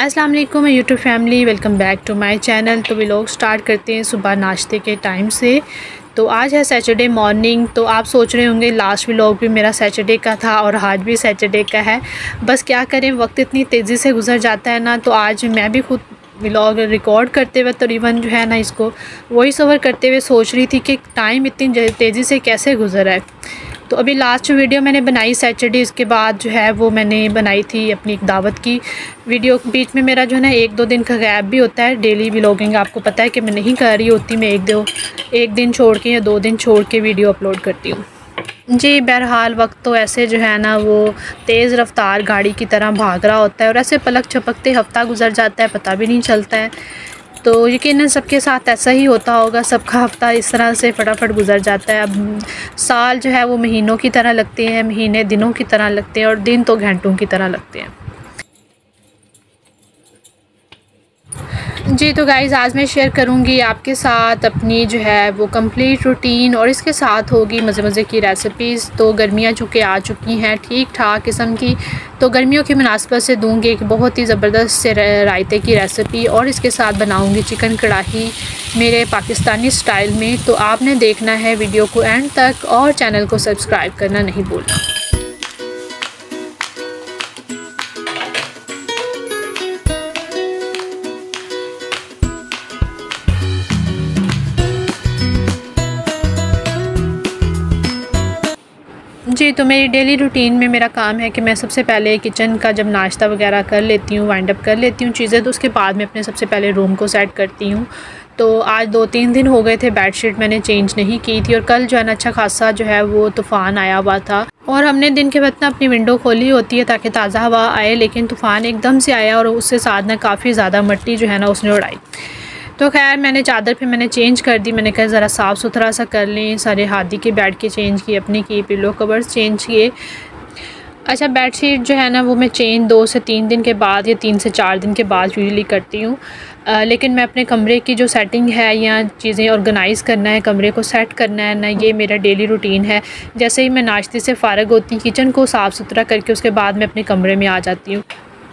अस्सलाम वालेकुम YouTube family, welcome back to my channel. तो व्लॉग स्टार्ट करते हैं सुबह नाश्ते के टाइम से। तो आज है सैटरडे मॉर्निंग। तो आप सोच रहे होंगे लास्ट व्लॉग भी मेरा सैटरडे का था और आज भी सैटरडे का है। बस क्या करें, वक्त इतनी तेज़ी से गुजर जाता है ना। तो आज मैं भी खुद व्लॉग रिकॉर्ड करते हुए तकरीबन जो है ना इसको वॉइस ओवर करते हुए सोच रही थी कि टाइम इतनी तेज़ी से कैसे गुजरा है। तो अभी लास्ट वीडियो मैंने बनाई सैटरडे, इसके बाद जो है वो मैंने बनाई थी अपनी एक दावत की वीडियो। बीच में मेरा जो है ना 1-2 दिन का गैप भी होता है। डेली व्लॉगिंग आपको पता है कि मैं नहीं कर रही होती, मैं एक दिन छोड़ के या 2 दिन छोड़ के वीडियो अपलोड करती हूँ जी। बहरहाल वक्त तो ऐसे जो है ना वो तेज़ रफ्तार गाड़ी की तरह भाग रहा होता है और ऐसे पलक झपकते हफ़्ता गुजर जाता है, पता भी नहीं चलता है। तो यकीनन सबके साथ ऐसा ही होता होगा, सबका हफ़्ता इस तरह से फटाफट गुजर जाता है। अब साल जो है वो महीनों की तरह लगते हैं, महीने दिनों की तरह लगते हैं और दिन तो घंटों की तरह लगते हैं जी। तो गाइज़ आज मैं शेयर करूंगी आपके साथ अपनी जो है वो कंप्लीट रूटीन और इसके साथ होगी मज़े मज़े की रेसिपीज़। तो गर्मियां चूँकि आ चुकी हैं ठीक ठाक किस्म की, तो गर्मियों की मुनासबत से दूंगी एक बहुत ही ज़बरदस्त से रायते की रेसिपी और इसके साथ बनाऊंगी चिकन कढ़ाई मेरे पाकिस्तानी स्टाइल में। तो आपने देखना है वीडियो को एंड तक और चैनल को सब्सक्राइब करना नहीं भूलना। जी तो मेरी डेली रूटीन में मेरा काम है कि मैं सबसे पहले किचन का जब नाश्ता वगैरह कर लेती हूँ, वाइंड अप कर लेती हूँ चीज़ें, तो उसके बाद मैं अपने सबसे पहले रूम को सेट करती हूँ। तो आज 2-3 दिन हो गए थे बेडशीट मैंने चेंज नहीं की थी और कल जो है ना अच्छा खासा जो है वो तूफ़ान आया हुआ था और हमने दिन के वक्त ना अपनी विंडो खोली होती है ताकि ताज़ा हवा आए, लेकिन तूफ़ान एकदम से आया और उसके साथ ना काफ़ी ज़्यादा मिट्टी जो है ना उसने उड़ाई। तो खैर मैंने चादर पे मैंने चेंज कर दी, मैंने कहा ज़रा साफ़ सुथरा सा कर लें। सारे हादी के बेड के चेंज किए, अपनी की पिलो कवर्स चेंज किए। अच्छा बेडशीट जो है ना वो मैं चेंज 2 से 3 दिन के बाद या 3 से 4 दिन के बाद यूजुअली करती हूँ। लेकिन मैं अपने कमरे की जो सेटिंग है या चीज़ें ऑर्गेनाइज़ करना है, कमरे को सेट करना है ना, ये मेरा डेली रूटीन है। जैसे ही मैं नाश्ते से फ़ारग होती हूँ किचन को साफ़ सुथरा करके उसके बाद मैं अपने कमरे में आ जाती हूँ।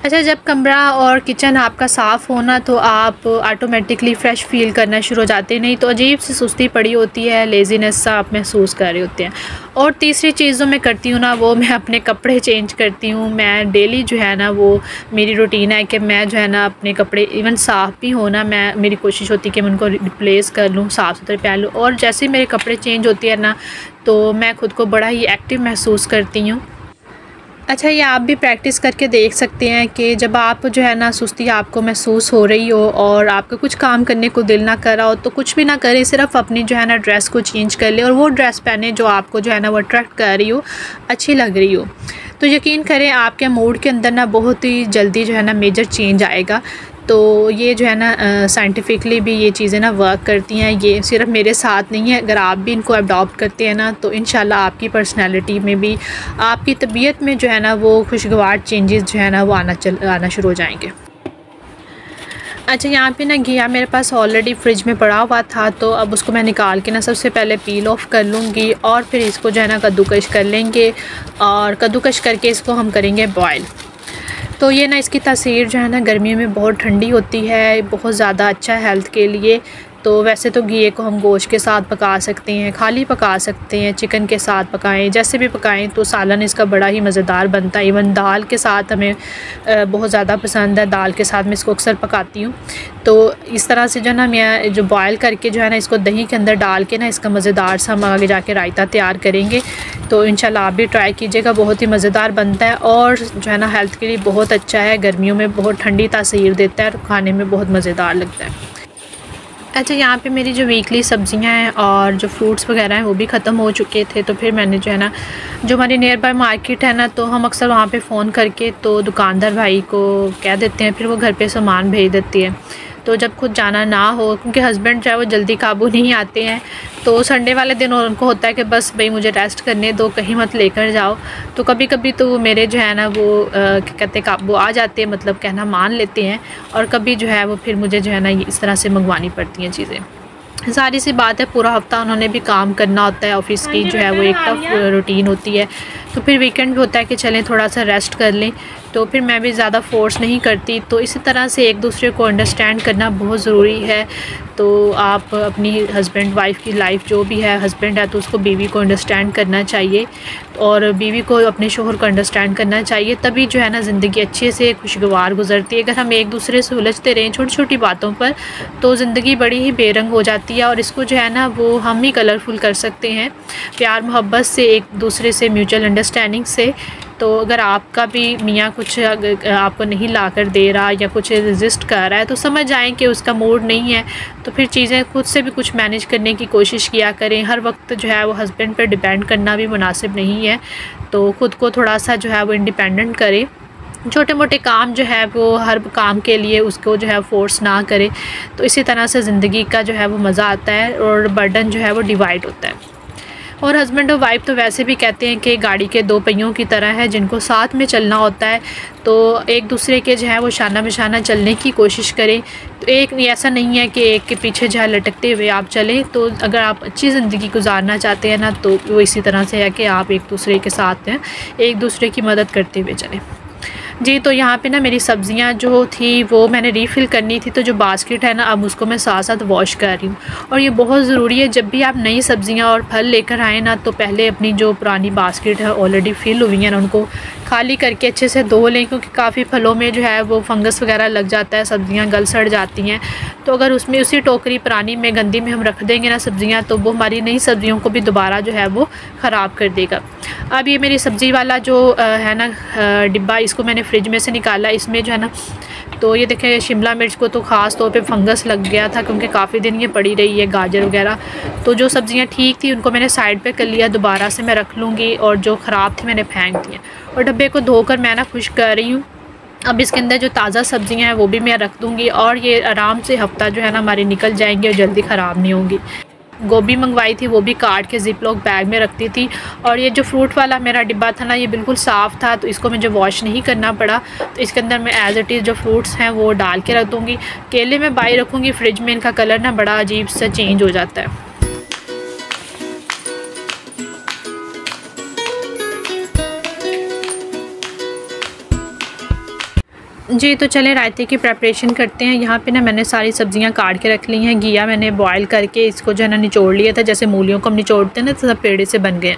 अच्छा जब कमरा और किचन आपका साफ़ होना तो आप ऑटोमेटिकली फ़्रेश फ़ील करना शुरू हो जाते हैं, नहीं तो अजीब सी सुस्ती पड़ी होती है, लेज़ीनेस सा आप महसूस कर रहे होते हैं। और तीसरी चीज़ जो मैं करती हूँ ना वो मैं अपने कपड़े चेंज करती हूँ। मैं डेली जो है ना वो मेरी रूटीन है कि मैं जो है ना अपने कपड़े इवन साफ़ भी हो ना, मेरी कोशिश होती है कि मैं उनको रिप्लेस कर लूँ, साफ़ सुथरे पहन लूँ। और जैसे ही मेरे कपड़े चेंज होती है ना तो मैं ख़ुद को बड़ा ही एक्टिव महसूस करती हूँ। अच्छा ये आप भी प्रैक्टिस करके देख सकते हैं कि जब आप जो है ना सुस्ती आपको महसूस हो रही हो और आपको कुछ काम करने को दिल ना कर रहा हो तो कुछ भी ना करें, सिर्फ अपनी जो है ना ड्रेस को चेंज कर ले और वो ड्रेस पहने जो आपको जो है ना वो अट्रैक्ट कर रही हो, अच्छी लग रही हो। तो यकीन करें आपके मूड के अंदर ना बहुत ही जल्दी जो है ना मेजर चेंज आएगा। तो ये जो है ना साइंटिफिकली भी ये चीज़ें ना वर्क करती हैं, ये सिर्फ मेरे साथ नहीं है। अगर आप भी इनको अडॉप्ट करते हैं ना तो इंशाल्लाह आपकी पर्सनैलिटी में भी, आपकी तबीयत में जो है ना वो खुशगवार चेंजेस जो है ना वो आना शुरू हो जाएंगे। अच्छा यहाँ पे ना घिया मेरे पास ऑलरेडी फ्रिज में पड़ा हुआ था, तो अब उसको मैं निकाल के ना सबसे पहले पील ऑफ कर लूँगी और फिर इसको जो है ना कद्दूकश कर लेंगे और कद्दूकश करके इसको हम करेंगे बॉयल। तो ये ना इसकी तासीर जो है ना गर्मियों में बहुत ठंडी होती है, बहुत ज़्यादा अच्छा है हेल्थ के लिए। तो वैसे तो घिये को हम गोश्त के साथ पका सकते हैं, खाली पका सकते हैं, चिकन के साथ पकाएं, जैसे भी पकाएं तो सालन इसका बड़ा ही मज़ेदार बनता है। इवन दाल के साथ हमें बहुत ज़्यादा पसंद है, दाल के साथ मैं इसको अक्सर पकाती हूँ। तो इस तरह से जो ना मैं जो बॉयल करके जो है ना इसको दही के अंदर डाल के ना इसका मज़ेदार सा हम आगे जाके रायता तैयार करेंगे। तो इंशाल्लाह आप भी ट्राई कीजिएगा, बहुत ही मज़ेदार बनता है और जो है ना हेल्थ के लिए बहुत अच्छा है, गर्मियों में बहुत ठंडी तासीर देता है और खाने में बहुत मज़ेदार लगता है। अच्छा यहाँ पे मेरी जो वीकली सब्ज़ियाँ हैं और जो फ्रूट्स वगैरह हैं वो भी ख़त्म हो चुके थे। तो फिर मैंने जो है ना जो हमारी नियर बाय मार्केट है ना तो हम अक्सर वहाँ पे फ़ोन करके तो दुकानदार भाई को कह देते हैं, फिर वो घर पे सामान भेज देती है। तो जब खुद जाना ना हो, क्योंकि हस्बैंड जो है वो जल्दी काबू नहीं आते हैं, तो संडे वाले दिन उनको होता है कि बस भाई मुझे रेस्ट करने दो, कहीं मत लेकर जाओ। तो कभी कभी तो वो मेरे जो है ना वो क्या कहते हैं काबू आ जाते हैं, मतलब कहना मान लेते हैं, और कभी जो है वो फिर मुझे जो है ना इस तरह से मंगवानी पड़ती हैं चीज़ें। सारी सी बात है, पूरा हफ़्ता उन्होंने भी काम करना होता है, ऑफिस की जो है वो एक टफ रूटीन होती है। तो फिर वीकेंड भी होता है कि चलें थोड़ा सा रेस्ट कर लें। तो फिर मैं भी ज़्यादा फ़ोर्स नहीं करती। तो इसी तरह से एक दूसरे को अंडरस्टैंड करना बहुत ज़रूरी है। तो आप अपनी हस्बैंड वाइफ़ की लाइफ जो भी है, हस्बैंड है तो उसको बीवी को अंडरस्टैंड करना चाहिए और बीवी को अपने शोहर को अंडरस्टैंड करना चाहिए, तभी जो है ना ज़िंदगी अच्छे से खुशगवार गुजरती है। अगर हम एक दूसरे से उलझते रहें छोटी छोटी बातों पर तो ज़िंदगी बड़ी ही बेरंग हो जाती है और इसको जो है ना वो हम ही कलरफुल कर सकते हैं प्यार मोहब्बत से, एक दूसरे से म्यूचुअल अंडरस्टैंडिंग से। तो अगर आपका भी मियाँ कुछ आपको नहीं ला कर दे रहा या कुछ रेजिस्ट कर रहा है तो समझ आएँ कि उसका मूड नहीं है, तो फिर चीज़ें खुद से भी कुछ मैनेज करने की कोशिश किया करें। हर वक्त जो है वो हस्बैंड पर डिपेंड करना भी मुनासिब नहीं है, तो ख़ुद को थोड़ा सा जो है वो इंडिपेंडेंट करें। छोटे मोटे काम जो है वो हर काम के लिए उसको जो है फ़ोर्स ना करे, तो इसी तरह से ज़िंदगी का जो है वो मज़ा आता है और बर्डन जो है वो डिवाइड होता है। और हस्बैंड और वाइफ तो वैसे भी कहते हैं कि गाड़ी के दो पहियों की तरह है जिनको साथ में चलना होता है, तो एक दूसरे के जो है वो शाना बिशाना चलने की कोशिश करें। तो एक ऐसा नहीं है कि एक के पीछे जो है लटकते हुए आप चलें। तो अगर आप अच्छी ज़िंदगी गुजारना चाहते हैं ना तो वो इसी तरह से है कि आप एक दूसरे के साथ हैं, एक दूसरे की मदद करते हुए चलें। जी, तो यहाँ पे ना मेरी सब्ज़ियाँ जो थी वो मैंने रीफ़िल करनी थी, तो जो बास्केट है ना अब उसको मैं साथ साथ वॉश कर रही हूँ। और ये बहुत ज़रूरी है, जब भी आप नई सब्ज़ियाँ और फल लेकर आएँ ना तो पहले अपनी जो पुरानी बास्केट है ऑलरेडी फ़िल हुई है ना उनको खाली करके अच्छे से धो लें, क्योंकि काफ़ी फलों में जो है वो फंगस वगैरह लग जाता है, सब्ज़ियाँ गल सड़ जाती हैं। तो अगर उसमें उसी टोकरी पुरानी में गंदी में हम रख देंगे ना सब्ज़ियाँ तो वो हमारी नई सब्ज़ियों को भी दोबारा जो है वो ख़राब कर देगा। अब ये मेरी सब्ज़ी वाला जो है ना डिब्बा, इसको मैंने फ्रिज में से निकाला। इसमें जो है ना तो ये देखें शिमला मिर्च को तो ख़ास तौर पे फंगस लग गया था क्योंकि काफ़ी दिन ये पड़ी रही है, गाजर वगैरह। तो जो सब्ज़ियाँ ठीक थी उनको मैंने साइड पे कर लिया, दोबारा से मैं रख लूँगी, और जो ख़राब थी मैंने फेंक दिया। और डब्बे को धोकर मैं ना खुश कर रही हूँ। अब इसके अंदर जो ताज़ा सब्ज़ियाँ हैं वो भी मैं रख दूँगी और ये आराम से हफ़्ता जो है ना हमारी निकल जाएंगी और जल्दी ख़राब नहीं होंगी। गोभी मंगवाई थी वो भी काट के ज़िप लॉक बैग में रखती थी। और ये जो फ्रूट वाला मेरा डिब्बा था ना ये बिल्कुल साफ़ था, तो इसको मुझे वॉश नहीं करना पड़ा। तो इसके अंदर मैं एज़ इट इज़ जो फ्रूट्स हैं वो डाल के रख दूँगी। केले में बाई रखूँगी फ्रिज में, इनका कलर ना बड़ा अजीब सा चेंज हो जाता है। जी, तो चलें रायते की प्रिपरेशन करते हैं। यहाँ पे ना मैंने सारी सब्ज़ियाँ काट के रख ली हैं। घिया मैंने बॉयल करके इसको जो है ना निचोड़ लिया था, जैसे मूलियों को हम निचोड़ते हैं ना तो सब पेड़े से बन गए।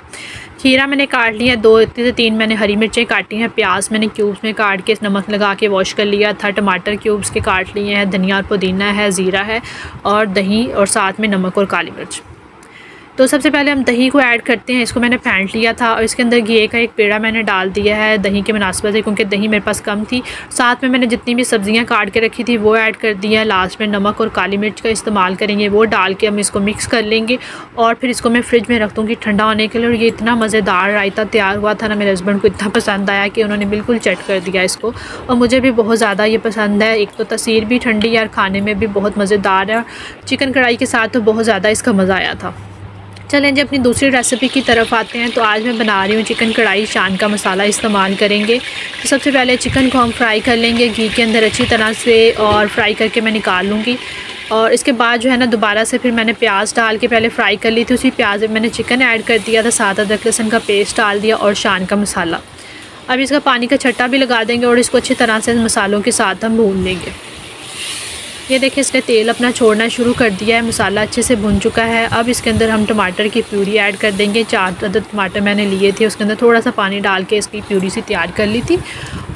खीरा मैंने काट लिया, 2 से 3 मैंने हरी मिर्चें काटी हैं। प्याज मैंने क्यूब्स में काट के नमक लगा के वॉश कर लिया था। टमाटर क्यूब्स के काट लिए हैं। धनिया और पुदीना है, ज़ीरा है और दही, और साथ में नमक और काली मिर्च। तो सबसे पहले हम दही को ऐड करते हैं। इसको मैंने फेंट लिया था और इसके अंदर घी का एक पेड़ा मैंने डाल दिया है दही के मुनासिबत से, क्योंकि दही मेरे पास कम थी। साथ में मैंने जितनी भी सब्ज़ियां काट के रखी थी वो ऐड कर दिया। लास्ट में नमक और काली मिर्च का इस्तेमाल करेंगे, वो डाल के हम इसको मिक्स कर लेंगे और फिर इसको मैं फ्रिज में रख दूँगी ठंडा होने के लिए। और ये इतना मज़ेदार रायता तैयार हुआ था ना, मेरे हस्बैंड को इतना पसंद आया कि उन्होंने बिल्कुल चट कर दिया इसको, और मुझे भी बहुत ज़्यादा ये पसंद है। एक तो तसीर भी ठंडी है और खाने में भी बहुत मज़ेदार है। चिकन कढ़ाई के साथ तो बहुत ज़्यादा इसका मज़ा आया था। चलें जी अपनी दूसरी रेसिपी की तरफ आते हैं। तो आज मैं बना रही हूँ चिकन कढ़ाई, शान का मसाला इस्तेमाल करेंगे। तो सबसे पहले चिकन को हम फ्राई कर लेंगे घी के अंदर अच्छी तरह से, और फ्राई करके मैं निकाल लूँगी। और इसके बाद जो है ना दोबारा से फिर मैंने प्याज डाल के पहले फ्राई कर ली थी। उसी प्याज में मैंने चिकन ऐड कर दिया था, साथ अदरक लहसुन का पेस्ट डाल दिया और शान का मसाला। अब इसका पानी का छट्टा भी लगा देंगे और इसको अच्छी तरह से मसालों के साथ हम भून लेंगे। ये देखिए इसने तेल अपना छोड़ना शुरू कर दिया है, मसाला अच्छे से भुन चुका है। अब इसके अंदर हम टमाटर की प्यूरी ऐड कर देंगे। 4 अदद टमाटर मैंने लिए थे, उसके अंदर थोड़ा सा पानी डाल के इसकी प्यूरी सी तैयार कर ली थी।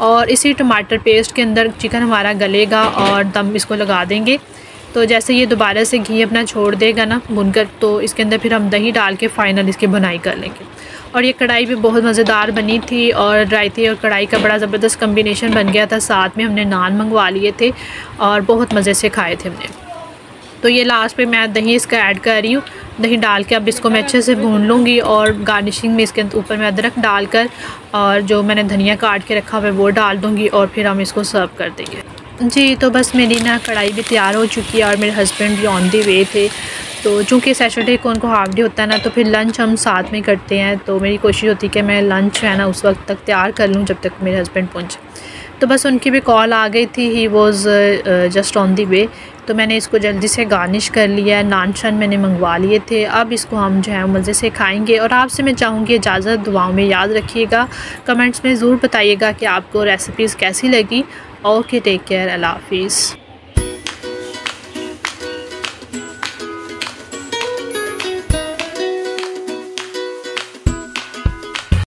और इसी टमाटर पेस्ट के अंदर चिकन हमारा गलेगा और दम इसको लगा देंगे। तो जैसे ये दोबारा से घी अपना छोड़ देगा ना भुनकर, तो इसके अंदर फिर हम दही डाल के फ़ाइनल इसकी बुनाई कर लेंगे। और ये कढ़ाई भी बहुत मज़ेदार बनी थी और रायते और कढ़ाई का बड़ा ज़बरदस्त कम्बिनेशन बन गया था। साथ में हमने नान मंगवा लिए थे और बहुत मज़े से खाए थे हमने। तो ये लास्ट पे मैं दही इसका ऐड कर रही हूँ। दही डाल के अब इसको मैं अच्छे से भून लूँगी और गार्निशिंग में इसके ऊपर मैं अदरक डालकर और जो मैंने धनिया काट के रखा हुआ है वो डाल दूँगी और फिर हम इसको सर्व कर देंगे। जी, तो बस मेरी ना कढ़ाई भी तैयार हो चुकी है और मेरे हस्बैंड भी ऑन दी वे थे। तो चूँकि सैटरडे को उनको हाफ डे होता है ना, तो फिर लंच हम साथ में करते हैं। तो मेरी कोशिश होती है कि मैं लंच है ना उस वक्त तक तैयार कर लूँ जब तक मेरे हस्बैंड पहुँचे। तो बस उनकी भी कॉल आ गई थी, he was just on the way. तो मैंने इसको जल्दी से गार्निश कर लिया। नान शान मैंने मंगवा लिए थे। अब इसको हम जो है मज़े से खाएंगे। और आपसे मैं चाहूँगी इजाज़त, दुआओं में याद रखिएगा, कमेंट्स में ज़रूर बताइएगा कि आपको रेसिपीज़ कैसी लगी। ओके, टेक केयर, अल्लाह हाफिज़।